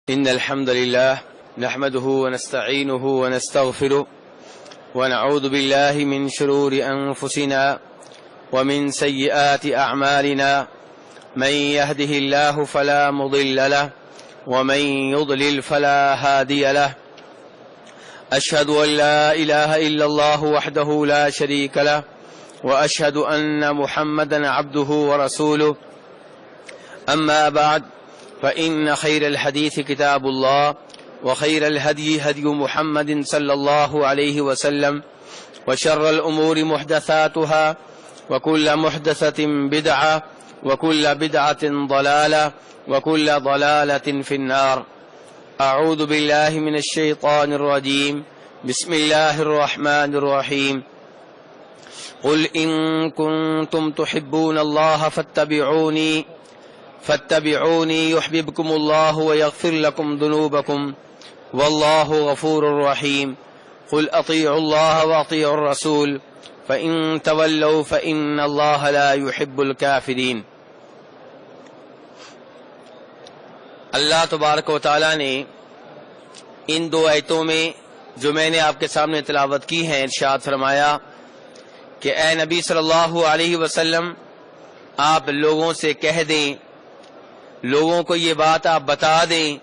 إن الحمد لله نحمده ونستعينه ونستغفره ونعوذ بالله من شرور أنفسنا ومن سيئات أعمالنا من يهده الله فلا مضل له ومن يضلل فلا هادي له أشهد أن لا إله إلا الله وحده لا شريك له وأشهد أن محمدا عبده ورسوله أما بعد فإن خير الحديث كتاب الله وخير الهدي هدي محمد صلى الله عليه وسلم وشر الأمور محدثاتها وكل محدثة بدعة وكل بدعة ضلالة وكل ضلالة في النار. أعوذ بالله من الشيطان الرجيم. بسم الله الرحمن الرحيم. قل إن كنتم تحبون الله فاتبعوني يحببكم الله ويغفر لكم ذنوبكم والله غفور رحيم. قل أطيعوا الله وأطيعوا الرسول فإن تولوا فإن الله لا يحب الكافرين. اللہ تبارک و تعالی نے ان دو آیتوں میں جو میں نے آپ کے سامنے تلاوت کی ہیں ارشاد فرمایا کہ اے نبی صلی اللہ علیہ وسلم آپ لوگوں سے کہہ دیں، لوگوں کو یہ بات آپ بتا دیں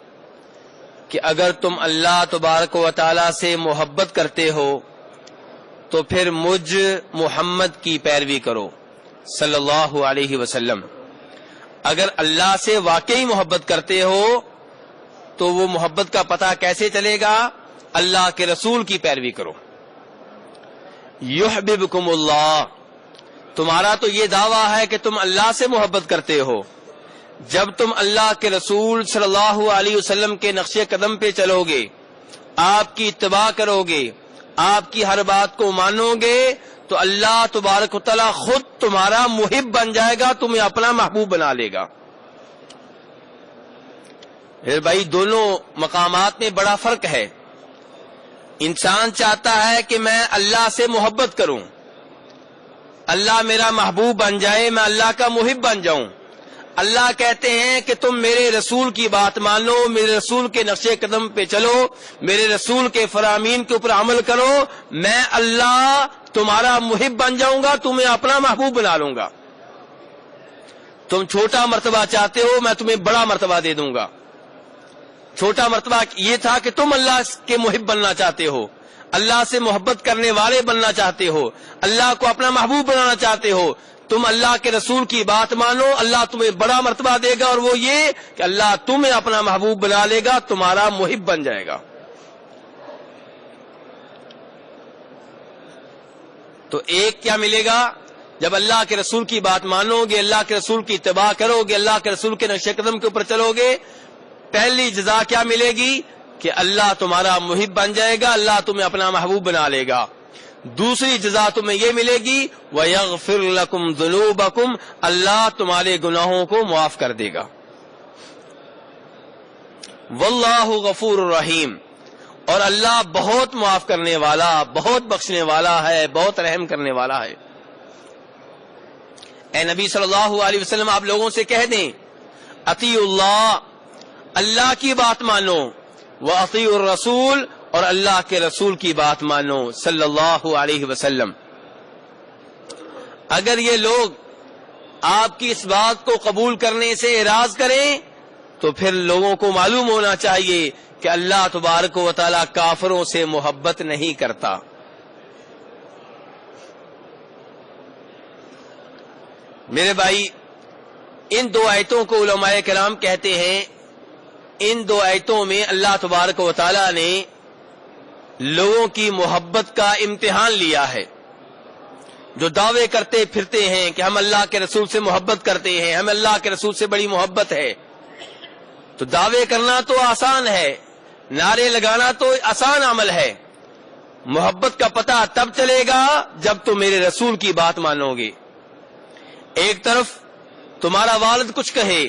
کہ اگر تم اللہ تبارک و تعالی سے محبت کرتے ہو تو پھر مجھ محمد کی پیروی کرو صلی اللہ علیہ وسلم. اگر اللہ سے واقعی محبت کرتے ہو تو وہ محبت کا پتہ کیسے چلے گا؟ اللہ کے رسول کی پیروی کرو. یحببکم اللہ، تمہارا تو یہ دعویٰ ہے کہ تم اللہ سے محبت کرتے ہو. جب تم اللہ کے رسول صلی اللہ علیہ وسلم کے نقش قدم پہ چلو گے، آپ کی اتباع کرو گے، آپ کی ہر بات کو مانو گے تو اللہ تبارک و تعالی خود تمہارا محب بن جائے گا، تمہیں اپنا محبوب بنا لے گا. پھر بھائی دونوں مقامات میں بڑا فرق ہے. انسان چاہتا ہے کہ میں اللہ سے محبت کروں، اللہ میرا محبوب بن جائے، میں اللہ کا محب بن جاؤں. اللہ کہتے ہیں کہ تم میرے رسول کی بات مانو، میرے رسول کے نقش قدم پہ چلو، میرے رسول کے فرامین کے اوپر عمل کرو، میں اللہ تمہارا محب بن جاؤں گا، تمہیں اپنا محبوب بنا لوں گا. تم چھوٹا مرتبہ چاہتے ہو، میں تمہیں بڑا مرتبہ دے دوں گا. چھوٹا مرتبہ یہ تھا کہ تم اللہ کے محب بننا چاہتے ہو، اللہ سے محبت کرنے والے بننا چاہتے ہو، اللہ کو اپنا محبوب بنانا چاہتے ہو. تم اللہ کے رسول کی بات مانو، اللہ تمہیں بڑا مرتبہ دے گا، اور وہ یہ کہ اللہ تمہیں اپنا محبوب بنا لے گا، تمہارا محب بن جائے گا. تو ایک کیا ملے گا؟ جب اللہ کے رسول کی بات مانو گے، اللہ کے رسول کی اتباع کرو گے، اللہ کے رسول کے نقش قدم کے اوپر چلو گے، پہلی جزا کیا ملے گی کہ اللہ تمہارا محب بن جائے گا، اللہ تمہیں اپنا محبوب بنا لے گا. دوسری جزا تمہیں یہ ملے گی وَيَغْفِرْ لَكُمْ ذُنُوبَكُمْ، اللہ تمہارے گناہوں کو معاف کر دے گا. وَاللَّهُ غَفُورٌ رَحِيمٌ، اور اللہ بہت معاف کرنے والا، بہت بخشنے والا ہے، بہت رحم کرنے والا ہے. اے نبی صلی اللہ علیہ وسلم آپ لوگوں سے کہہ دیں اطیعوا اللہ، اللہ کی بات مانو، وَأَطِیعُوا الرَّسُولَ، اور اللہ کے رسول کی بات مانو صلی اللہ علیہ وسلم. اگر یہ لوگ آپ کی اس بات کو قبول کرنے سے اعراض کریں تو پھر لوگوں کو معلوم ہونا چاہیے کہ اللہ تبارک و تعالی کافروں سے محبت نہیں کرتا. میرے بھائی ان دو آیتوں کو علماء کرام کہتے ہیں، ان دو آیتوں میں اللہ تبارک و تعالی نے لوگوں کی محبت کا امتحان لیا ہے. جو دعوے کرتے پھرتے ہیں کہ ہم اللہ کے رسول سے محبت کرتے ہیں، ہمیں اللہ کے رسول سے بڑی محبت ہے، تو دعوے کرنا تو آسان ہے، نعرے لگانا تو آسان عمل ہے. محبت کا پتہ تب چلے گا جب تم میرے رسول کی بات مانو گے. ایک طرف تمہارا والد کچھ کہے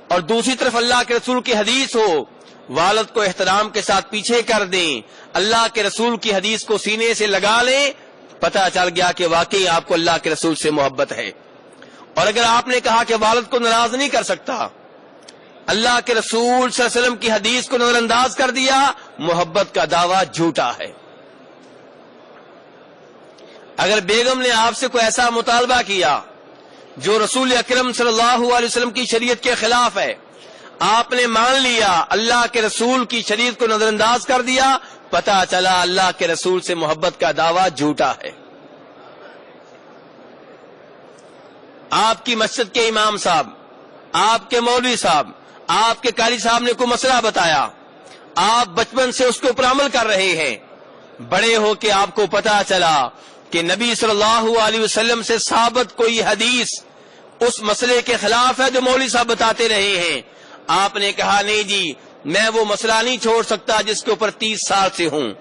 اور دوسری طرف اللہ کے رسول کی حدیث ہو، والد کو احترام کے ساتھ پیچھے کر دیں، اللہ کے رسول کی حدیث کو سینے سے لگا لیں، پتہ چل گیا کہ واقعی آپ کو اللہ کے رسول سے محبت ہے. اور اگر آپ نے کہا کہ والد کو ناراض نہیں کر سکتا، اللہ کے رسول صلی اللہ علیہ وسلم کی حدیث کو نظر انداز کر دیا، محبت کا دعویٰ جھوٹا ہے۔ اگر بیگم نے آپ سے کوئی ایسا مطالبہ کیا جو رسول اکرم صلی اللہ علیہ وسلم کی شریعت کے خلاف ہے، آپ نے مان لیا، اللہ کے رسول کی شریعت کو نظر انداز کر دیا، پتہ چلا اللہ کے رسول سے محبت کا دعویٰ جھوٹا ہے۔ آپ کی مسجد کے امام صاحب، آپ کے مولوی صاحب، آپ کے قاری صاحب نے کوئی مسئلہ بتایا، آپ بچپن سے اس کے اوپر عمل کر رہے ہیں، بڑے ہو کے آپ کو پتہ چلا کہ نبی صلی اللہ علیہ وسلم سے ثابت کوئی حدیث اس مسئلے کے خلاف ہے جو مولوی صاحب بتاتے رہے ہیں، آپ نے کہا نہیں جی میں وہ مسئلہ نہیں چھوڑ سکتا جس کے اوپر 30 سال سے ہوں،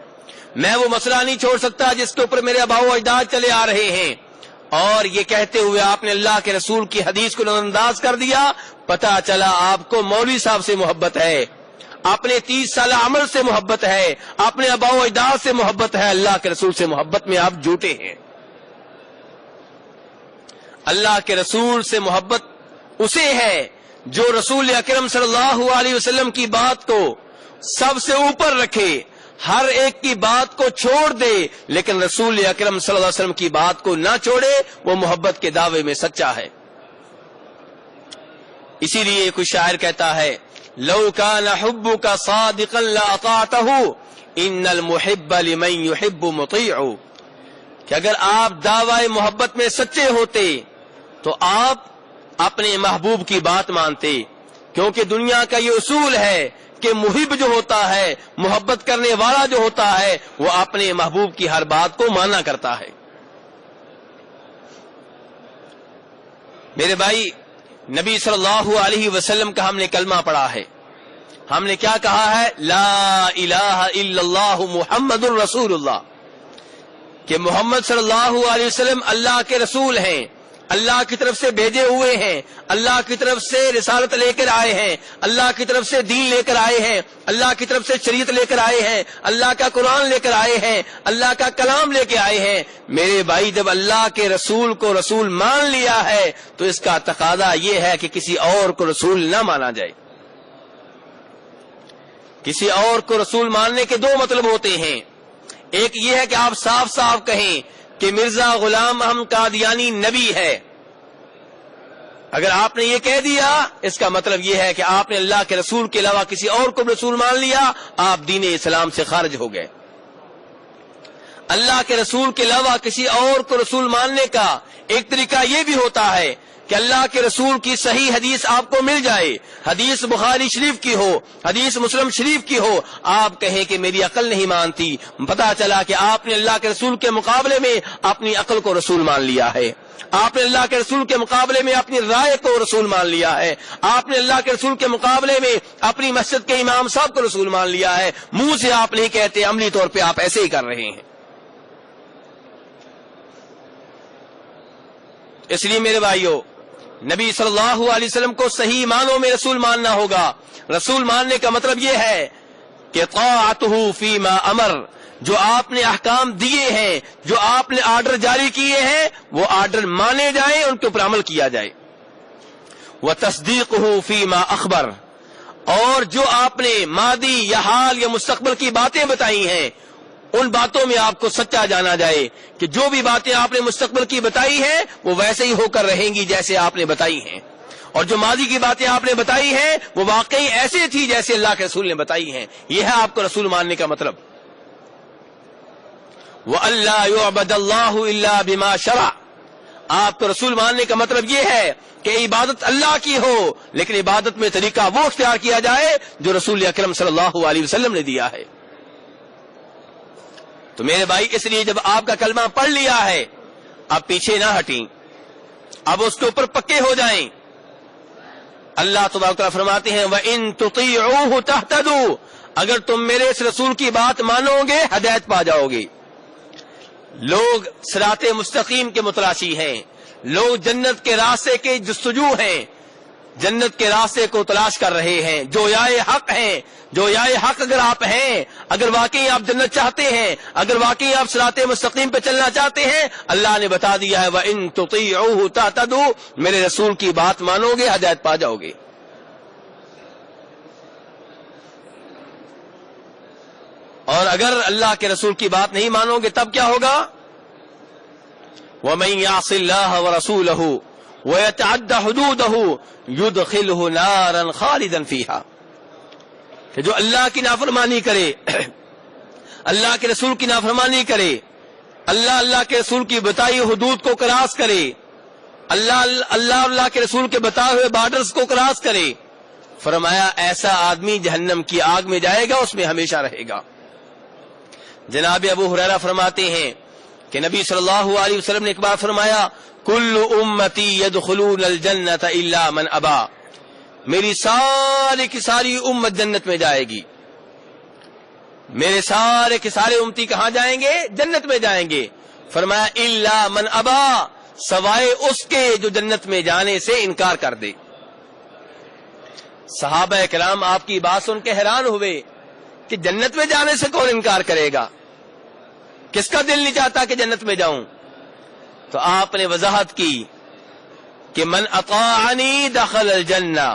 میں وہ مسئلہ نہیں چھوڑ سکتا جس کے اوپر میرے آباء و اجداد چلے آ رہے ہیں، اور یہ کہتے ہوئے آپ نے اللہ کے رسول کی حدیث کو نظر انداز کر دیا، پتہ چلا آپ کو مولوی صاحب سے محبت ہے، اپنے 30 سالہ عمل سے محبت ہے، اپنے آباء و اجداد سے محبت ہے، اللہ کے رسول سے محبت میں آپ جھوٹے ہیں۔ اللہ کے رسول سے محبت اسے ہے جو رسول اکرم صلی اللہ علیہ وسلم کی بات کو سب سے اوپر رکھے، ہر ایک کی بات کو چھوڑ دے، لیکن رسول اکرم صلی اللہ علیہ وسلم کی بات کو نہ چھوڑے، وہ محبت کے دعوے میں سچا ہے۔ اسی لیے کوئی شاعر کہتا ہے لو کان حبک صادقا لاطعته ان المحب لمن يحب مطیع، کہ اگر آپ دعوی محبت میں سچے ہوتے تو آپ اپنے محبوب کی بات مانتے، کیونکہ دنیا کا یہ اصول ہے کہ محب جو ہوتا ہے، محبت کرنے والا جو ہوتا ہے، وہ اپنے محبوب کی ہر بات کو مانا کرتا ہے۔ میرے بھائی، نبی صلی اللہ علیہ وسلم کا ہم نے کلمہ پڑھا ہے، ہم نے کیا کہا ہے؟ لا الہ الا اللہ محمد الرسول اللہ، کہ محمد صلی اللہ علیہ وسلم اللہ کے رسول ہیں، اللہ کی طرف سے بھیجے ہوئے ہیں، اللہ کی طرف سے رسالت لے کر آئے ہیں، اللہ کی طرف سے دین لے کر آئے ہیں، اللہ کی طرف سے شریعت لے کر آئے ہیں، اللہ کا قرآن لے کر آئے ہیں، اللہ کا کلام لے کے آئے ہیں۔ میرے بھائی، جب اللہ کے رسول کو رسول مان لیا ہے تو اس کا تقاضا یہ ہے کہ کسی اور کو رسول نہ مانا جائے۔ کسی اور کو رسول ماننے کے دو مطلب ہوتے ہیں، ایک یہ ہے کہ آپ صاف صاف کہیں کہ مرزا غلام احمد قادیانی نبی ہے، اگر آپ نے یہ کہہ دیا اس کا مطلب یہ ہے کہ آپ نے اللہ کے رسول کے علاوہ کسی اور کو رسول مان لیا، آپ دین اسلام سے خارج ہو گئے۔ اللہ کے رسول کے علاوہ کسی اور کو رسول ماننے کا ایک طریقہ یہ بھی ہوتا ہے کہ اللہ کے رسول کی صحیح حدیث آپ کو مل جائے، حدیث بخاری شریف کی ہو، حدیث مسلم شریف کی ہو، آپ کہیں کہ میری عقل نہیں مانتی، پتہ چلا کہ آپ نے اللہ کے رسول کے مقابلے میں اپنی عقل کو رسول مان لیا ہے، آپ نے اللہ کے رسول کے مقابلے میں اپنی رائے کو رسول مان لیا ہے، آپ نے اللہ کے رسول کے مقابلے میں اپنی مسجد کے امام صاحب کو رسول مان لیا ہے۔ منہ سے آپ نہیں کہتے، عملی طور پہ آپ ایسے ہی کر رہے ہیں۔ اس لیے میرے بھائیوں، نبی صلی اللہ علیہ وسلم کو صحیح معنوں میں رسول ماننا ہوگا۔ رسول ماننے کا مطلب یہ ہے کہ طاعتہ فیما امر، جو آپ نے احکام دیے ہیں، جو آپ نے آرڈر جاری کیے ہیں، وہ آرڈر مانے جائیں، ان کے اوپر عمل کیا جائے۔ وتصدیقہ فیما اخبر، اور جو آپ نے ماضی یا حال یا مستقبل کی باتیں بتائی ہیں، ان باتوں میں آپ کو سچا جانا جائے کہ جو بھی باتیں آپ نے مستقبل کی بتائی ہیں وہ ویسے ہی ہو کر رہیں گی جیسے آپ نے بتائی ہیں، اور جو ماضی کی باتیں آپ نے بتائی ہیں وہ واقعی ایسے تھی جیسے اللہ کے رسول نے بتائی ہیں۔ یہ ہے آپ کو رسول ماننے کا مطلب۔ وَأَلَّا يُعْبَدَ اللَّهُ إِلَّا بِمَا شَرَعَ، آپ کو رسول ماننے کا مطلب یہ ہے کہ عبادت اللہ کی ہو، لیکن عبادت میں طریقہ وہ اختیار کیا جائے جو رسول اکرم صلی اللہ علیہ وسلم نے دیا ہے۔ تو میرے بھائی، اس لیے جب آپ کا کلمہ پڑھ لیا ہے، اب پیچھے نہ ہٹیں، اب اس کے اوپر پکے ہو جائیں۔ اللہ تبارک و تعالیٰ فرماتے ہیں وَإِن تُطِيعُوهُ تَهْتَدُوا، اگر تم میرے اس رسول کی بات مانو گے ہدایت پا جاؤ گے۔ لوگ صراط مستقیم کے متلاشی ہیں، لوگ جنت کے راستے کے جستجو ہیں، جنت کے راستے کو تلاش کر رہے ہیں، جو یائے حق ہیں، جو یائے حق اگر آپ ہیں، اگر واقعی آپ جنت چاہتے ہیں، اگر واقعی آپ صراط مستقیم پہ چلنا چاہتے ہیں، اللہ نے بتا دیا ہے وَإِن تُطِيعُوهُ تَهْتَدُوا، میرے رسول کی بات مانو گے ہدایت پا جاؤ گے۔ اور اگر اللہ کے رسول کی بات نہیں مانو گے تب کیا ہوگا؟ وَمَن يَعْصِ اللَّهَ وَرَسُولَهُ وَيَتَعَدَّ حُدُودَهُ يُدْخِلْهُ نَارًا خَالِدًا فِيهَا، کہ جو اللہ کی نافرمانی کرے، اللہ کے رسول کی نافرمانی کرے، اللہ کے رسول کی بتائی حدود کو کراس کرے، اللہ کے رسول کے بتائے ہوئے بارڈرز کو کراس کرے، فرمایا ایسا آدمی جہنم کی آگ میں جائے گا، اس میں ہمیشہ رہے گا۔ جناب ابو ہریرہ فرماتے ہیں کہ نبی صلی اللہ علیہ وسلم نے ایک بار فرمایا، کل امتی یدخلون الجنت الا من ابا، میری ساری کی ساری امت جنت میں جائے گی، میرے سارے کے سارے امتی کہاں جائیں گے؟ جنت میں جائیں گے۔ فرمایا الا من ابا، سوائے اس کے جو جنت میں جانے سے انکار کر دے۔ صحابہ کرام آپ کی بات سن کے حیران ہوئے کہ جنت میں جانے سے کون انکار کرے گا؟ کس کا دل نہیں چاہتا کہ جنت میں جاؤں؟ تو آپ نے وضاحت کی کہ من اطاعنی دخل الجنہ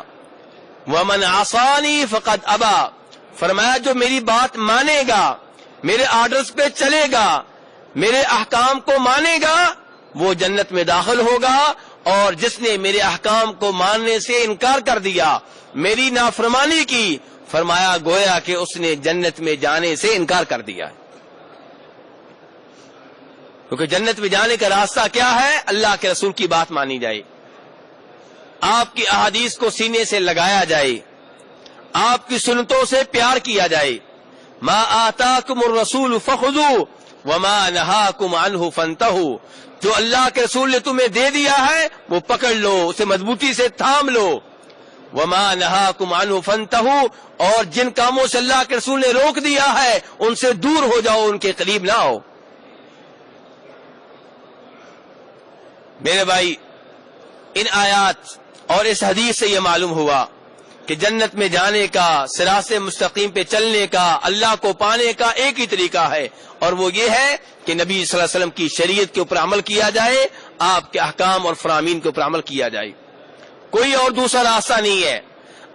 ومن عصانی فقد ابا، فرمایا جو میری بات مانے گا، میرے آرڈرز پہ چلے گا، میرے احکام کو مانے گا، وہ جنت میں داخل ہوگا، اور جس نے میرے احکام کو ماننے سے انکار کر دیا، میری نافرمانی کی، فرمایا گویا کہ اس نے جنت میں جانے سے انکار کر دیا۔ کیونکہ جنت میں جانے کا راستہ کیا ہے؟ اللہ کے رسول کی بات مانی جائے، آپ کی احادیث کو سینے سے لگایا جائے، آپ کی سنتوں سے پیار کیا جائے۔ ما آتاکم الرسول فخذوا وما نہاکم عنہ فانتہوا، جو اللہ کے رسول نے تمہیں دے دیا ہے وہ پکڑ لو، اسے مضبوطی سے تھام لو۔ وما نہاکم عنہ فانتہوا، اور جن کاموں سے اللہ کے رسول نے روک دیا ہے ان سے دور ہو جاؤ، ان کے قریب نہ آؤ۔ میرے بھائی، ان آیات اور اس حدیث سے یہ معلوم ہوا کہ جنت میں جانے کا، صراط مستقیم پہ چلنے کا، اللہ کو پانے کا ایک ہی طریقہ ہے، اور وہ یہ ہے کہ نبی صلی اللہ علیہ وسلم کی شریعت کے اوپر عمل کیا جائے، آپ کے احکام اور فرامین کے اوپر عمل کیا جائے۔ کوئی اور دوسرا راستہ نہیں ہے۔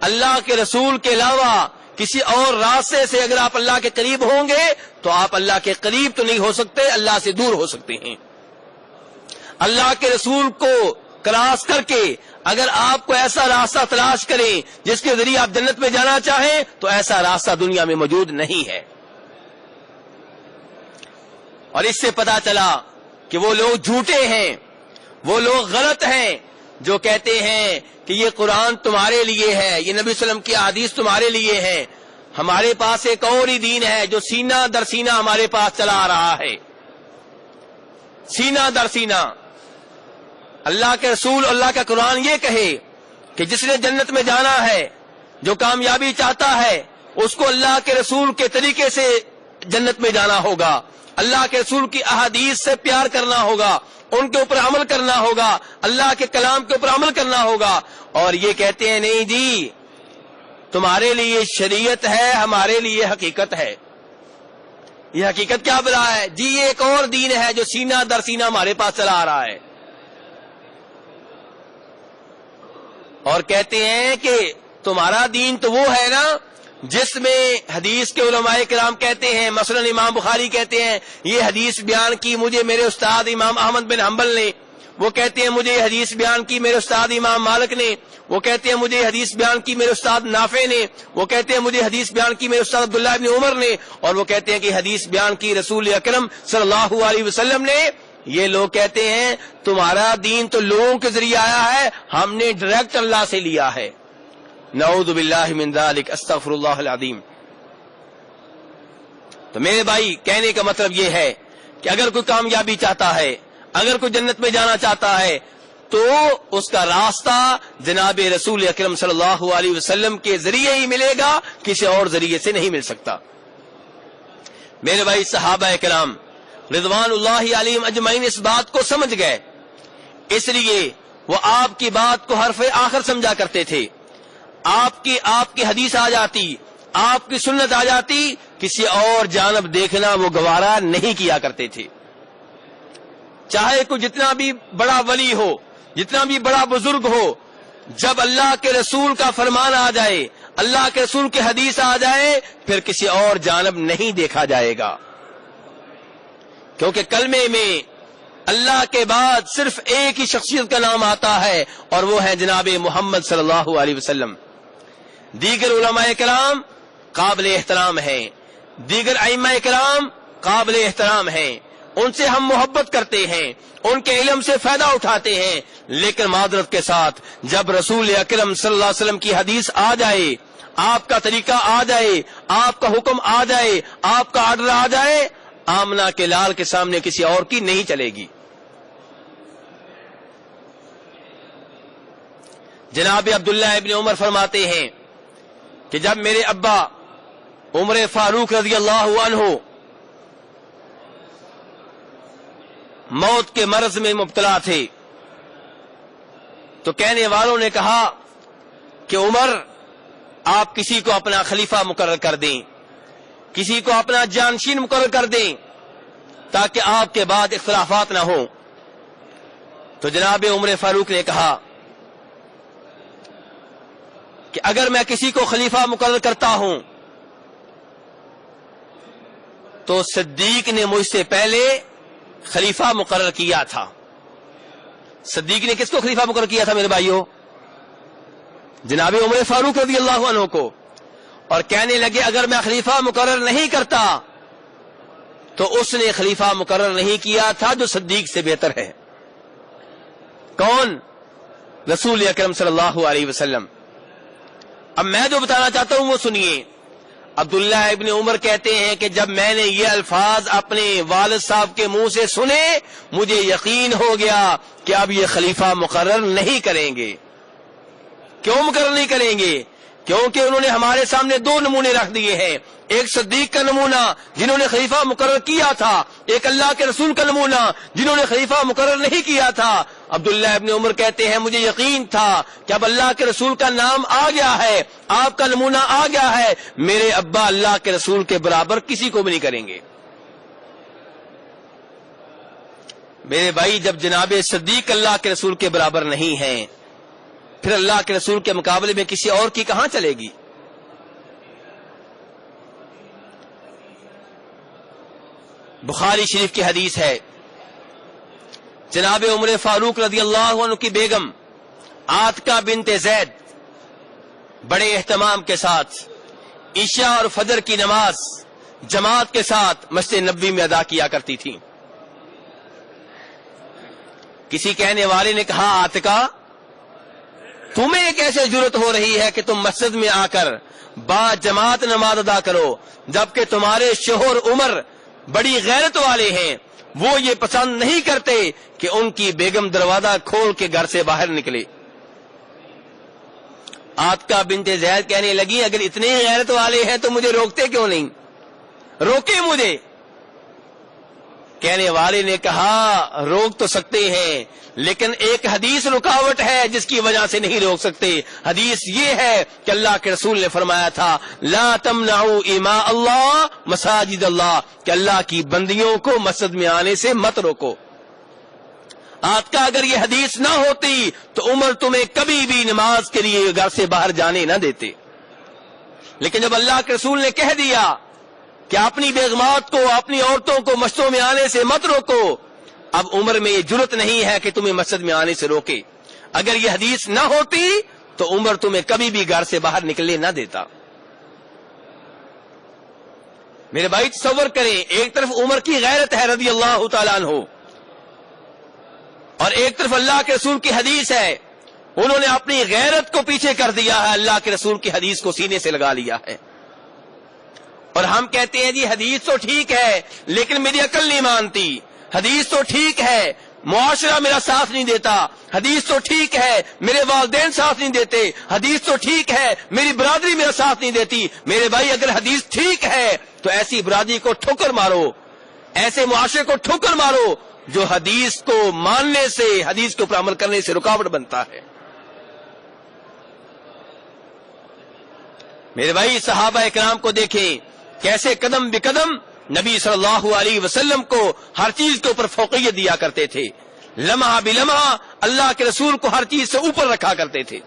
اللہ کے رسول کے علاوہ کسی اور راستے سے اگر آپ اللہ کے قریب ہوں گے تو آپ اللہ کے قریب تو نہیں ہو سکتے، اللہ سے دور ہو سکتے ہیں۔ اللہ کے رسول کو کراس کر کے اگر آپ کو ایسا راستہ تلاش کریں جس کے ذریعے آپ جنت میں جانا چاہیں تو ایسا راستہ دنیا میں موجود نہیں ہے۔ اور اس سے پتا چلا کہ وہ لوگ جھوٹے ہیں، وہ لوگ غلط ہیں جو کہتے ہیں کہ یہ قرآن تمہارے لیے ہے، یہ نبی صلی اللہ علیہ وسلم کی احادیث تمہارے لیے ہے، ہمارے پاس ایک اور ہی دین ہے جو سینہ در سینہ ہمارے پاس چلا آ رہا ہے۔ سینہ در سینہ اللہ کے رسول، اللہ کا قرآن یہ کہے کہ جس نے جنت میں جانا ہے، جو کامیابی چاہتا ہے، اس کو اللہ کے رسول کے طریقے سے جنت میں جانا ہوگا، اللہ کے رسول کی احادیث سے پیار کرنا ہوگا، ان کے اوپر عمل کرنا ہوگا، اللہ کے کلام کے اوپر عمل کرنا ہوگا۔ اور یہ کہتے ہیں نہیں جی تمہارے لیے شریعت ہے، ہمارے لیے حقیقت ہے۔ یہ حقیقت کیا بلا ہے؟ جی یہ ایک اور دین ہے جو سینہ در سینہ ہمارے پاس چلا آ رہا ہے۔ اور کہتے ہیں کہ تمہارا دین تو وہ ہے نا جس میں حدیث کے علماء کرام کہتے ہیں، مثلا امام بخاری کہتے ہیں یہ حدیث بیان کی مجھے میرے استاد امام احمد بن حنبل نے، وہ کہتے ہیں مجھے یہ حدیث بیان کی میرے استاد امام مالک نے، وہ کہتے ہیں مجھے حدیث بیان کی میرے استاد نافع نے، وہ کہتے ہیں مجھے حدیث بیان کی میرے استاد عبداللہ ابن عمر نے، اور وہ کہتے ہیں کہ حدیث بیان کی رسول اکرم صلی اللہ علیہ وسلم نے۔ یہ لوگ کہتے ہیں تمہارا دین تو لوگوں کے ذریعے آیا ہے، ہم نے ڈائریکٹ اللہ سے لیا ہے۔ نعوذ باللہ من ذالک، استغفر اللہ العظیم۔ تو میرے بھائی کہنے کا مطلب یہ ہے کہ اگر کوئی کامیابی چاہتا ہے، اگر کوئی جنت میں جانا چاہتا ہے تو اس کا راستہ جناب رسول اکرم صلی اللہ علیہ وسلم کے ذریعے ہی ملے گا، کسی اور ذریعے سے نہیں مل سکتا۔ میرے بھائی صحابہ کرام رضوان اللہ علیہم اجمعین اس بات کو سمجھ گئے، اس لیے وہ آپ کی بات کو حرف آخر سمجھا کرتے تھے۔ آپ کی حدیث آ جاتی، آپ کی سنت آ جاتی، کسی اور جانب دیکھنا وہ گوارا نہیں کیا کرتے تھے۔ چاہے کوئی جتنا بھی بڑا ولی ہو، جتنا بھی بڑا بزرگ ہو، جب اللہ کے رسول کا فرمان آ جائے، اللہ کے رسول کی حدیث آ جائے پھر کسی اور جانب نہیں دیکھا جائے گا، کیونکہ کلمے میں اللہ کے بعد صرف ایک ہی شخصیت کا نام آتا ہے اور وہ ہے جناب محمد صلی اللہ علیہ وسلم۔ دیگر علماء کرام قابل احترام ہیں، دیگر ائمہ کرام قابل احترام ہیں، ان سے ہم محبت کرتے ہیں، ان کے علم سے فائدہ اٹھاتے ہیں، لیکن معذرت کے ساتھ جب رسول اکرم صلی اللہ علیہ وسلم کی حدیث آ جائے، آپ کا طریقہ آ جائے، آپ کا حکم آ جائے، آپ کا آرڈر آ جائے، آمنہ کے لال کے سامنے کسی اور کی نہیں چلے گی۔ جناب عبداللہ ابن عمر فرماتے ہیں کہ جب میرے ابا عمر فاروق رضی اللہ عنہ موت کے مرض میں مبتلا تھے تو کہنے والوں نے کہا کہ عمر آپ کسی کو اپنا خلیفہ مقرر کر دیں، کسی کو اپنا جانشین مقرر کر دیں تاکہ آپ کے بعد اختلافات نہ ہوں۔ تو جناب عمر فاروق نے کہا کہ اگر میں کسی کو خلیفہ مقرر کرتا ہوں تو صدیق نے مجھ سے پہلے خلیفہ مقرر کیا تھا۔ صدیق نے کس کو خلیفہ مقرر کیا تھا میرے بھائیوں؟ جناب عمر فاروق رضی اللہ عنہ کو، اور کہنے لگے اگر میں خلیفہ مقرر نہیں کرتا تو اس نے خلیفہ مقرر نہیں کیا تھا جو صدیق سے بہتر ہے۔ کون؟ رسول اکرم صلی اللہ علیہ وسلم۔ اب میں جو بتانا چاہتا ہوں وہ سنیے۔ عبداللہ ابن عمر کہتے ہیں کہ جب میں نے یہ الفاظ اپنے والد صاحب کے منہ سے سنے مجھے یقین ہو گیا کہ اب یہ خلیفہ مقرر نہیں کریں گے۔ کیوں مقرر نہیں کریں گے؟ کیونکہ انہوں نے ہمارے سامنے دو نمونے رکھ دیے ہیں، ایک صدیق کا نمونہ جنہوں نے خلیفہ مقرر کیا تھا، ایک اللہ کے رسول کا نمونہ جنہوں نے خلیفہ مقرر نہیں کیا تھا۔ عبداللہ ابن عمر کہتے ہیں مجھے یقین تھا کہ اب اللہ کے رسول کا نام آ گیا ہے، آپ کا نمونہ آ گیا ہے، میرے ابا اللہ کے رسول کے برابر کسی کو بھی نہیں کریں گے۔ میرے بھائی جب جناب صدیق اللہ کے رسول کے برابر نہیں ہیں پھر اللہ کے رسول کے مقابلے میں کسی اور کی کہاں چلے گی؟ بخاری شریف کی حدیث ہے، جناب عمر فاروق رضی اللہ عنہ کی بیگم عاتکہ بنت زید بڑے اہتمام کے ساتھ عشاء اور فجر کی نماز جماعت کے ساتھ مسجد نبوی میں ادا کیا کرتی تھی۔ کسی کہنے والے نے کہا عاتکہ تمہیں کیسے جرأت ہو رہی ہے کہ تم مسجد میں آ کر با جماعت نماز ادا کرو جبکہ تمہارے شوہر عمر بڑی غیرت والے ہیں، وہ یہ پسند نہیں کرتے کہ ان کی بیگم دروازہ کھول کے گھر سے باہر نکلے۔ عاتکہ بنت زید کہنے لگی اگر اتنے غیرت والے ہیں تو مجھے روکتے کیوں نہیں؟ روکے مجھے۔ کہنے والے نے کہا روک تو سکتے ہیں لیکن ایک حدیث رکاوٹ ہے جس کی وجہ سے نہیں روک سکتے۔ حدیث یہ ہے کہ اللہ کے رسول نے فرمایا تھا لا تمنعوا اماء اللہ مساجد اللہ، کہ اللہ کی بندیوں کو مسجد میں آنے سے مت روکو۔ عاتکہ اگر یہ حدیث نہ ہوتی تو عمر تمہیں کبھی بھی نماز کے لیے گھر سے باہر جانے نہ دیتے، لیکن جب اللہ کے رسول نے کہہ دیا کہ اپنی بیگمات کو اپنی عورتوں کو مسجدوں میں آنے سے مت روکو، اب عمر میں یہ جرأت نہیں ہے کہ تمہیں مسجد میں آنے سے روکے۔ اگر یہ حدیث نہ ہوتی تو عمر تمہیں کبھی بھی گھر سے باہر نکلنے نہ دیتا۔ میرے بھائی تصور کریں، ایک طرف عمر کی غیرت ہے رضی اللہ تعالیٰ عنہ اور ایک طرف اللہ کے رسول کی حدیث ہے، انہوں نے اپنی غیرت کو پیچھے کر دیا ہے، اللہ کے رسول کی حدیث کو سینے سے لگا لیا ہے، اور ہم کہتے ہیں جی حدیث تو ٹھیک ہے لیکن میری عقل نہیں مانتی، حدیث تو ٹھیک ہے معاشرہ میرا ساتھ نہیں دیتا، حدیث تو ٹھیک ہے میرے والدین ساتھ نہیں دیتے، حدیث تو ٹھیک ہے میری برادری میرا ساتھ نہیں دیتی۔ میرے بھائی اگر حدیث ٹھیک ہے تو ایسی برادری کو ٹھوکر مارو، ایسے معاشرے کو ٹھوکر مارو جو حدیث کو ماننے سے حدیث کے اوپر عمل کرنے سے رکاوٹ بنتا ہے۔ میرے بھائی صحابہ اکرام کو دیکھیں کیسے قدم بقدم نبی صلی اللہ علیہ وسلم کو ہر چیز کے اوپر فوقیت دیا کرتے تھے، لمحہ بلمحہ اللہ کے رسول کو ہر چیز سے اوپر رکھا کرتے تھے۔